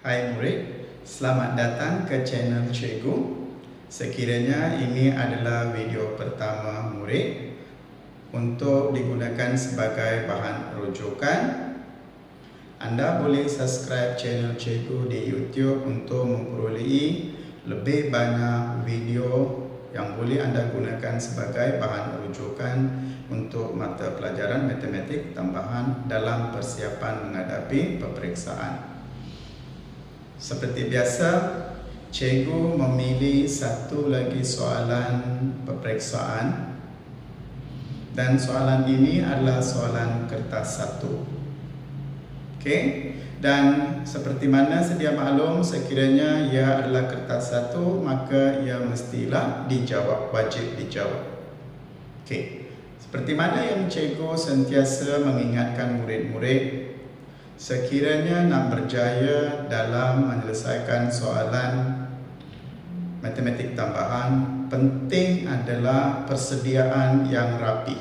Hai murid, selamat datang ke channel Cikgu. Sekiranya ini adalah video pertama murid untuk digunakan sebagai bahan rujukan, Anda boleh subscribe channel Cikgu di YouTube untuk memperolehi lebih banyak video yang boleh Anda gunakan sebagai bahan rujukan untuk mata pelajaran matematik tambahan dalam persiapan menghadapi peperiksaan. Seperti biasa, cikgu memilih satu lagi soalan peperiksaan, dan soalan ini adalah soalan kertas 1. Okey, dan seperti mana sedia maklum, sekiranya ia adalah kertas 1, maka ia mestilah dijawab, wajib dijawab. Okey, seperti mana yang cikgu sentiasa mengingatkan murid-murid, sekiranya nak berjaya dalam menyelesaikan soalan matematik tambahan, penting adalah persediaan yang rapi.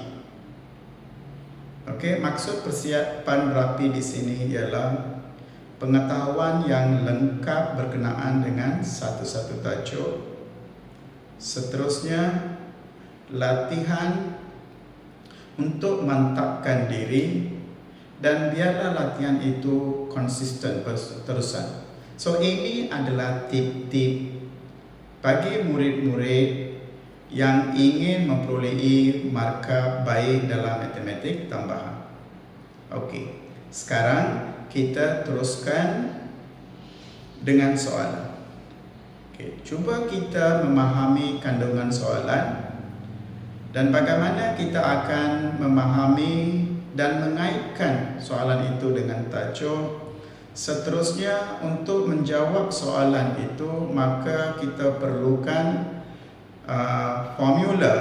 Okey, maksud persiapan rapi di sini ialah pengetahuan yang lengkap berkenaan dengan satu-satu tajuk. Seterusnya, latihan untuk mantapkan diri, dan biarlah latihan itu konsisten berterusan. So ini adalah tip-tip bagi murid-murid yang ingin memperolehi markah baik dalam matematik tambahan. Okey, sekarang kita teruskan dengan soalan. Okey, cuba kita memahami kandungan soalan dan bagaimana kita akan memahami dan mengaitkan soalan itu dengan tajuk. Seterusnya, untuk menjawab soalan itu, maka kita perlukan formula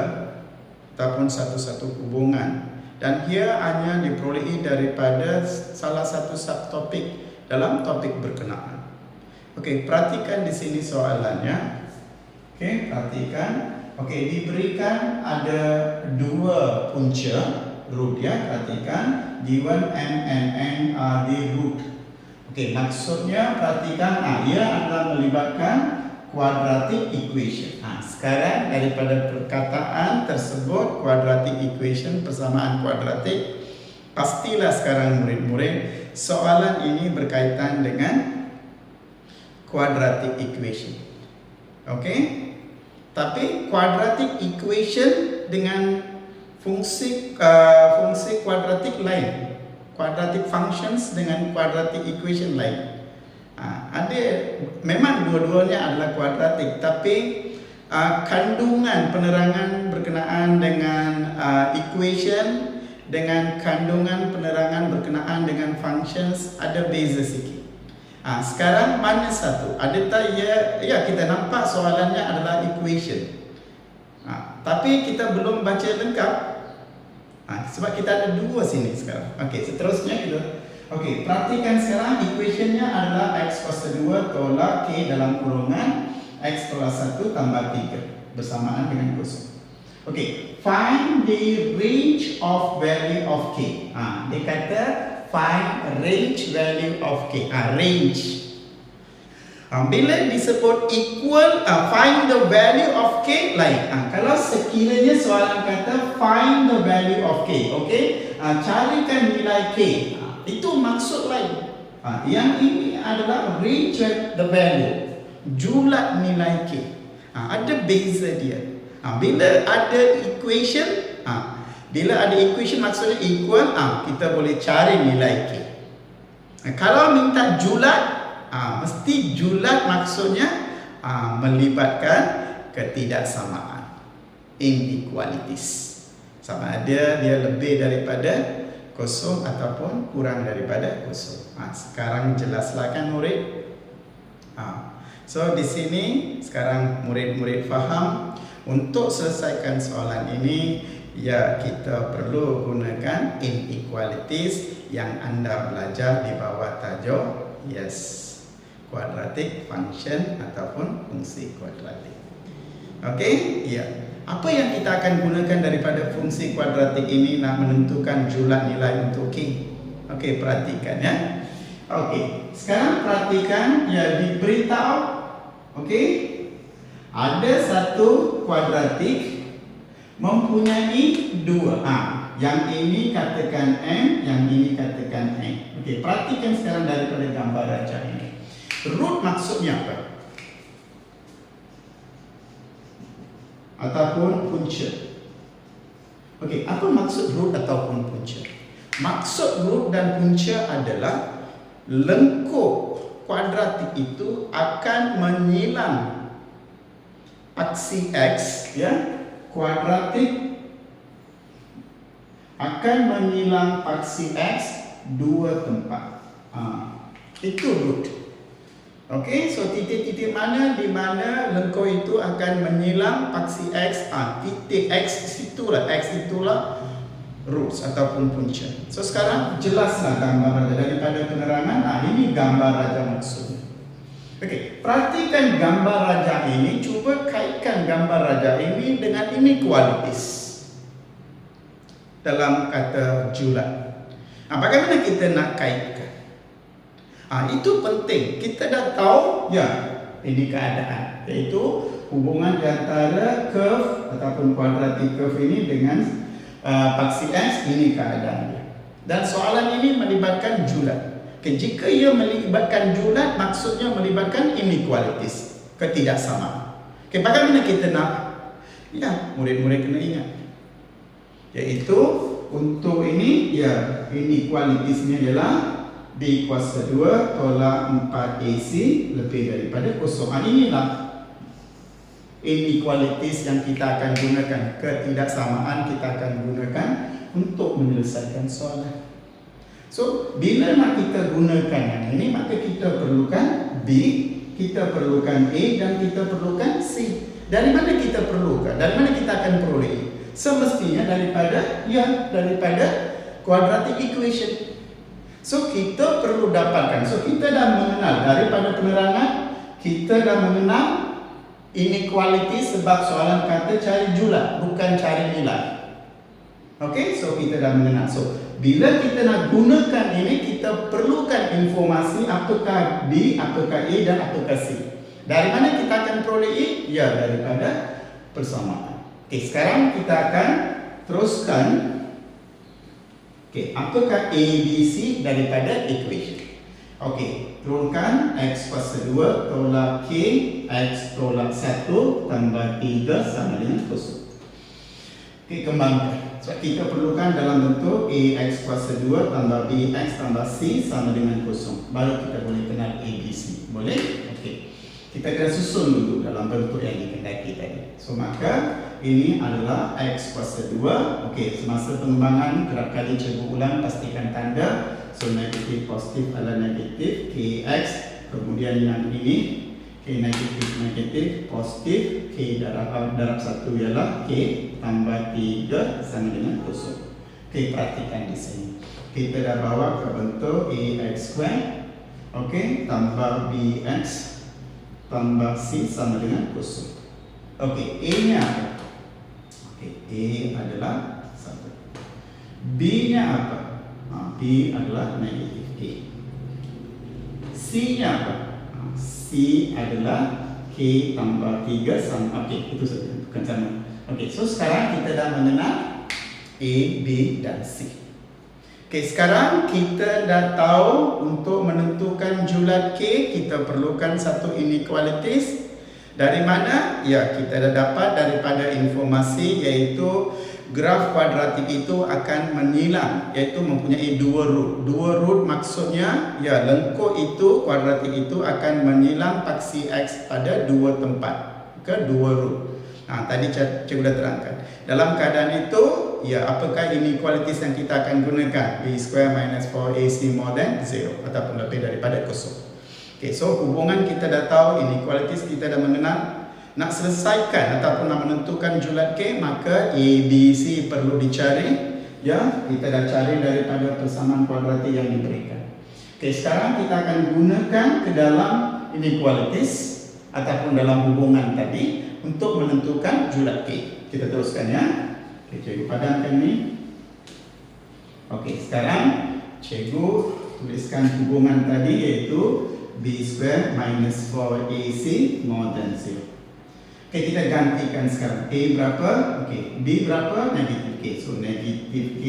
ataupun satu-satu hubungan, dan ia hanya diperolehi daripada salah satu subtopik dalam topik berkenaan. Okey, perhatikan di sini soalannya. Okey, perhatikan. Okey, diberikan ada dua punca root, ya, perhatikan, given m and n are the root. Okey, maksudnya perhatikan, ia adalah melibatkan quadratic equation. Sekarang daripada perkataan tersebut, quadratic equation, persamaan kuadratik, pastilah sekarang murid-murid soalan ini berkaitan dengan quadratic equation. Okey, tapi quadratic equation dengan fungsi kuadratik lain, quadratic functions dengan quadratic equation lain. Ada, memang dua-duanya adalah kuadratik, tapi kandungan penerangan berkenaan dengan equation dengan kandungan penerangan berkenaan dengan functions ada beza sikit. Sekarang mana satu? Adakah ya kita nampak soalannya adalah equation. Tapi kita belum baca lengkap, sebab kita ada dua sini sekarang. Okey, seterusnya itu. Okey, perhatikan sekarang equationnya adalah x kuasa 2 tolak k dalam kurungan x kuasa 1 tambah 3 bersamaan dengan kosong. Okey, find the range of value of k. Dia kata find range value of k. Range. Bila disebut equal, find the value of k lain. Kalau sekiranya soalan kata find the value of k, okey, carikan nilai k, itu maksud lain. Yang ini adalah range the value, julat nilai k. Ada beza dia. Bila ada equation, maksudnya equal, kita boleh cari nilai k. Kalau minta julat, mesti julat maksudnya melibatkan ketidaksamaan, inequalities. Sama ada dia lebih daripada kosong ataupun kurang daripada kosong. Sekarang jelaslah kan murid? So di sini sekarang murid-murid faham, untuk selesaikan soalan ini, ya, kita perlu gunakan inequalities yang anda belajar di bawah tajuk quadratic function ataupun fungsi kuadratik. Okey, ya. Apa yang kita akan gunakan daripada fungsi kuadratik ini nak menentukan julat nilai untuk k? Okey, perhatikan, ya. Okey, sekarang perhatikan ya, diberitahu, okey, ada satu kuadratik mempunyai dua. Yang ini katakan M, yang ini katakan N. Okey, perhatikan sekarang daripada gambar raja ini. Root maksudnya apa? Ataupun punca. Okey, apa maksud root ataupun punca? Maksud root dan punca adalah lengkuk kuadratik itu akan menyilang aksi X, ya, kuadratik akan menyilang aksi X dua tempat. Itu root. Okey, so titik-titik mana di mana lengkuk itu akan menyilang aksi X, titik X itulah roots ataupun punca. So sekarang jelaslah gambar raja daripada penerangan. Ini gambar raja maksudnya. Okey, perhatikan gambar raja ini, cuba kaitkan gambar raja ini dengan inequalities dalam kata julat. Bagaimana kita nak kaitkan? Itu penting. Kita dah tahu ya, ini keadaan, iaitu hubungan di antara curve ataupun kuadratik curve ini dengan paksi X, ini keadaannya. Dan soalan ini melibatkan julat. Jika ia melibatkan julat, maksudnya melibatkan inequalities, ketidaksamaan. Bagaimana kita nak? Ya, murid-murid kena ingat. Iaitu untuk ini, ya, inequalitiesnya ialah B kuasa 2 tolak 4AC lebih daripada kosong. Inilah inequalities yang kita akan gunakan, ketidaksamaan kita akan gunakan untuk menyelesaikan soalan. So, bila nak kita gunakan yang ini, maka kita perlukan B, kita perlukan A dan kita perlukan C. Dari mana kita perlukan? Dari mana kita akan peroleh? Semestinya daripada quadratic equation. So, kita perlu dapatkan. So, kita dah mengenal daripada penerangan, kita dah mengenal inequality sebab soalan kata cari julat, bukan cari nilai. Okey, so kita dah mengenal. So, bila kita nak gunakan ini, kita perlukan informasi apakah B, apakah A dan apakah C. Dari mana kita akan peroleh A? Ya, daripada persamaan. Okey, sekarang kita akan teruskan. Okey, apakah A, B, C daripada equation? Okey, turunkan X kuasa 2 tolak K X tolak 1 tambah 3 sama dengan kosong. Okey, kembangkan. So, kita perlukan dalam bentuk AX kuasa 2 tambah BX tambah C sama dengan kosong. Baru kita boleh kenal ABC. Boleh? Okey. Kita kena susun dulu dalam bentuk yang dikendaki tadi. So, maka ini adalah X kuasa 2. Okey, semasa pengembangan kerap kali cikgu ulang, pastikan tanda. So, negatif positif adalah negatif KX. Kemudian yang ini K negatif positif, K darab 1 ialah K tambah 3 sama dengan kosong. Okey, perhatikan di sini. Kita dah bawa ke bentuk AX square. Okey, tambah BX tambah C sama dengan kosong. Okey, A-nya apa? Okey, A adalah 1. B-nya apa? B adalah negatif A. C-nya apa? C adalah K tambah 3 sama. Okey, itu saja, bukan sama. Okey, so sekarang kita dah mengenal A, B dan C. Okey, sekarang kita dah tahu untuk menentukan julat K, kita perlukan satu inequalities. Dari mana? Ya, kita dah dapat daripada informasi, iaitu graf kuadratik itu akan menyilang, iaitu mempunyai dua root. Dua root maksudnya, ya, lengkuk itu, kuadratik itu akan menyilang paksi X pada dua tempat, ke dua root. Tadi cikgu dah terangkan. Dalam keadaan itu, ya, apakah inequalities yang kita akan gunakan? B square minus 4AC more than 0 ataupun lebih daripada kosong. Okay, so hubungan kita dah tahu, inequalities kita dah mengenal. Nak selesaikan ataupun nak menentukan julat K, maka A, B, C perlu dicari. Ya, kita dah cari daripada persamaan kuadratik yang diberikan. Okay, sekarang kita akan gunakan ke dalam inequalities ataupun dalam hubungan tadi untuk menentukan julat K. Kita teruskan, ya. Okay, cikgu padamkan ni. Okey, sekarang cikgu tuliskan hubungan tadi yaitu B square minus 4AC more than 0. Oke, kita gantikan sekarang. A berapa? Oke, B berapa? Negatif K. So, negatif K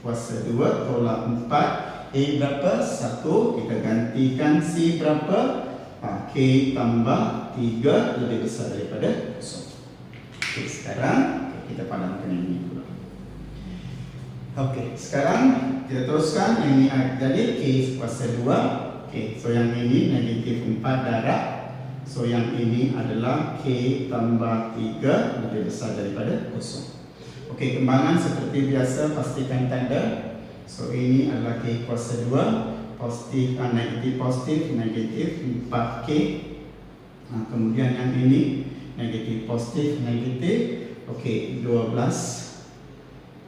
kuasa 2 tolak 4. A berapa? 1. Kita gantikan C berapa? K tambah 3 lebih besar daripada 0. Oke, sekarang kita padamkan ini dulu. Oke, sekarang kita teruskan. Yang ini jadi K kuasa 2. Oke, so yang ini negatif 4 darab. So yang ini adalah K tambah 3 lebih besar daripada 0. Oke, kembangan seperti biasa pastikan tanda. So ini adalah K kuasa 2, positif, negatif 4K. Nah, kemudian yang ini negatif positif negatif. Oke, 12.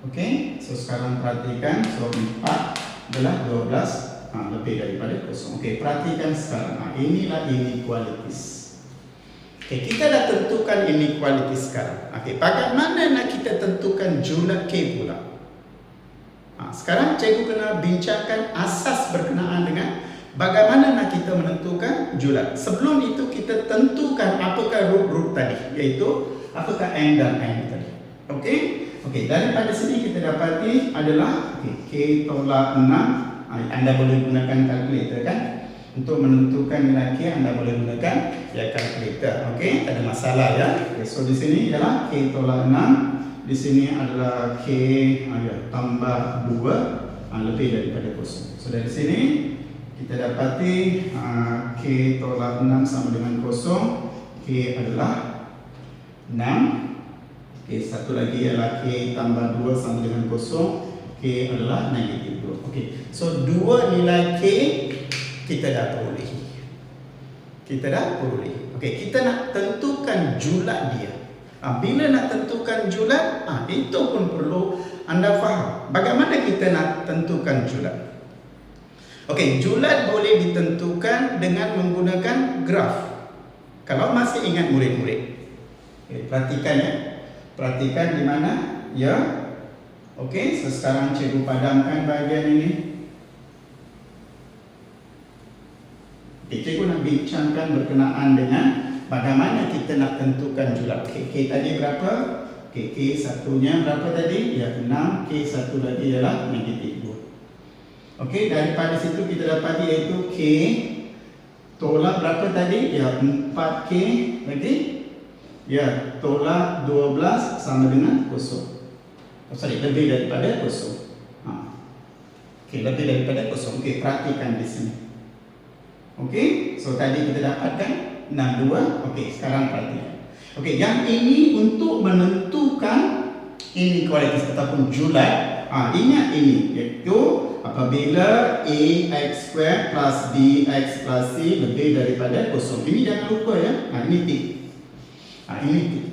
Oke, so sekarang perhatikan. So 4 adalah 12. Lebih daripada 0. Okey, perhatikan sekarang. Inilah inequalities. Okey, kita dah tentukan inequalities sekarang. Okey, bagaimana nak kita tentukan jumlah K pula? Sekarang cikgu kena bincangkan asas berkenaan dengan bagaimana nak kita menentukan jumlah. Sebelum itu kita tentukan apakah root tadi, iaitu apakah N dan N tadi. Okey? Okey, daripada sini kita dapati adalah K tolak 6. Anda boleh gunakan kalkulator kan? Untuk menentukan nilai K Anda boleh gunakan kalkulator. Okey, tak ada masalah ya. Okay, so di sini ialah K tolak 6. Di sini adalah K tambah 2 lebih daripada 0. So dari sini kita dapati K tolak 6 sama dengan 0. K adalah 6. Okey, satu lagi ialah K tambah 2 sama dengan 0. K adalah negatif 2. Okey, so dua nilai K kita dah peroleh. Okey, kita nak tentukan jumlah dia. Bila nak tentukan jumlah, itu pun perlu anda faham. Bagaimana kita nak tentukan jumlah? Okey, jumlah boleh ditentukan dengan menggunakan graf. Kalau masih ingat murid-murid. Okay, perhatikan ya. Perhatikan di mana? Ya. Okey, so sekarang cikgu padamkan bahagian ini. Okey, cikgu nak bincangkan berkenaan dengan bagaimana kita nak tentukan jumlah. Okey, K tadi berapa? Okey, K satunya berapa tadi? Ya, 6. K satu lagi ialah negatif 2. Okey, daripada situ kita dapat iaitu K tolak berapa tadi? Ya, 4K lagi. Ya, tolak 12 sama dengan 0. Lebih daripada 0. Okey, lebih daripada 0. Okey, perhatikan di sini. Okey, so tadi kita dapatkan 62. Okey, sekarang perhatikan. Okey, yang ini untuk menentukan inequalities ataupun jumlah. Ingat ini, iaitu apabila AX square plus BX plus C lebih daripada 0. Ini jangan lupa ya. Ini tik. Ini tik.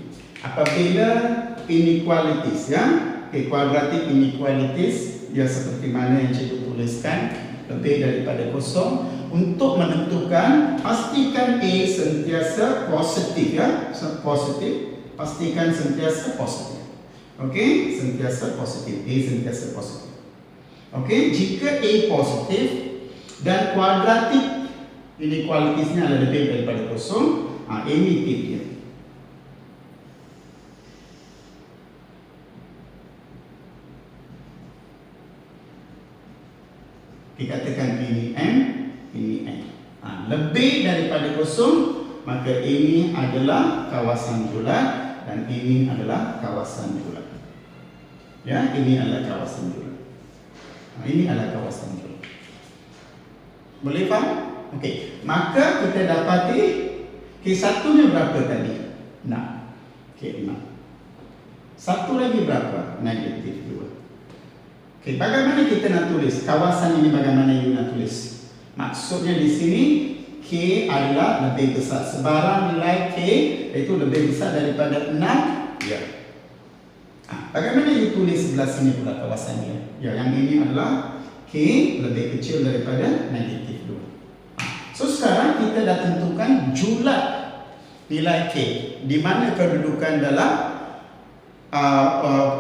Apabila inequalities ya. Quadratic inequalities dia seperti mana yang cikgu tuliskan lebih daripada 0. Untuk menentukan pastikan A sentiasa positif ya, positif. Pastikan sentiasa positif. Okey, sentiasa positif. A sentiasa positif. Okey, jika A positif dan quadratic inequalitiesnya adalah lebih daripada 0, ini tip dia. Dikatakan ini M, ini N. Lebih daripada 0, maka ini adalah kawasan bulat dan ini adalah kawasan bulat. Ya, ini adalah kawasan bulat. Ini adalah kawasan bulat. Boleh faham? Okey, maka kita dapati K1-nya berapa tadi? 6. K6. Satu lagi berapa? Negatif 2. Okey, bagaimana kita nak tulis kawasan ini? Bagaimana you nak tulis? Maksudnya di sini K adalah lebih besar. Sebarang nilai K itu lebih besar daripada 6. Ya. Bagaimana you tulis sebelah sini pula kawasannya? Ya, yang ini adalah K lebih kecil daripada negatif 2. So sekarang kita dah tentukan jumlah nilai K. Di mana kedudukan dalam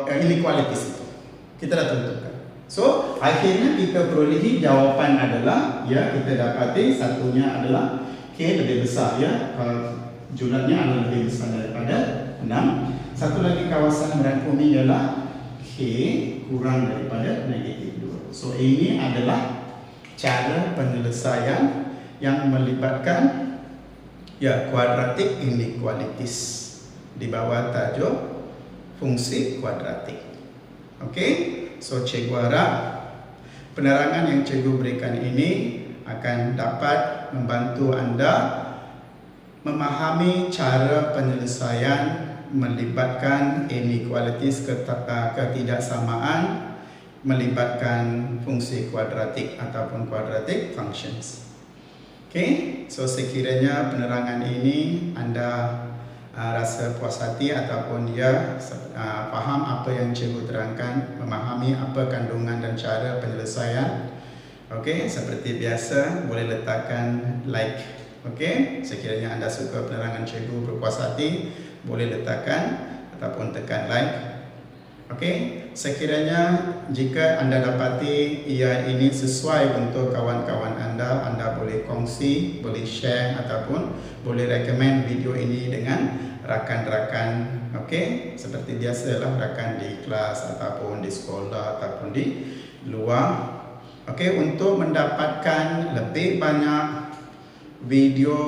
inequalities itu? Kita dah tentukan. So akhirnya kita perolehi jawapan adalah, ya, kita dapati satunya adalah K lebih besar, ya, julatnya adalah lebih besar daripada 6. Satu lagi kawasan merangkumi ialah K kurang daripada -2. So ini adalah cara penyelesaian yang melibatkan, ya, quadratic inequalities di bawah tajuk fungsi kuadratik. Okey, so cikgu harap penerangan yang cikgu berikan ini akan dapat membantu anda memahami cara penyelesaian melibatkan inequalities, ketidaksamaan melibatkan fungsi kuadratik ataupun quadratic functions. Okey, so sekiranya penerangan ini anda rasa puas hati ataupun dia faham apa yang cikgu terangkan, memahami apa kandungan dan cara penyelesaian. Okey, seperti biasa boleh letakkan like. Okey, sekiranya anda suka penerangan cikgu, berpuas hati, boleh letakkan ataupun tekan like. Okey, sekiranya jika anda dapati ia ini sesuai untuk kawan-kawan anda boleh kongsi, boleh share ataupun boleh recommend video ini dengan rakan-rakan. Okey, seperti biasalah, rakan di kelas ataupun di sekolah ataupun di luar. Okey, untuk mendapatkan lebih banyak video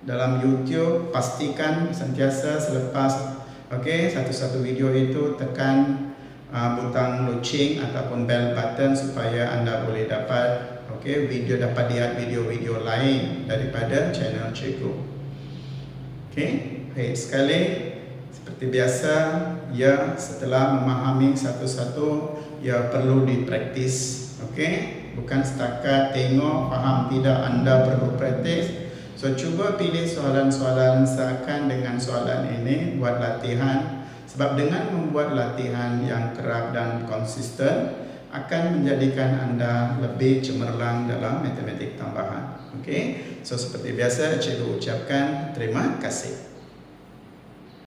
dalam YouTube, pastikan sentiasa selepas satu-satu video itu tekan butang loceng ataupun bell button supaya anda boleh dapat dapat lihat video-video lain daripada channel cikgu. Baik sekali, seperti biasa, ya, setelah memahami satu-satu, ya, perlu dipraktis. Bukan setakat tengok, faham tidak, anda perlu praktis. So cuba pilih soalan-soalan seakan dengan soalan ini, buat latihan. Sebab dengan membuat latihan yang kerap dan konsisten akan menjadikan anda lebih cemerlang dalam matematik tambahan. So seperti biasa, cikgu ucapkan terima kasih.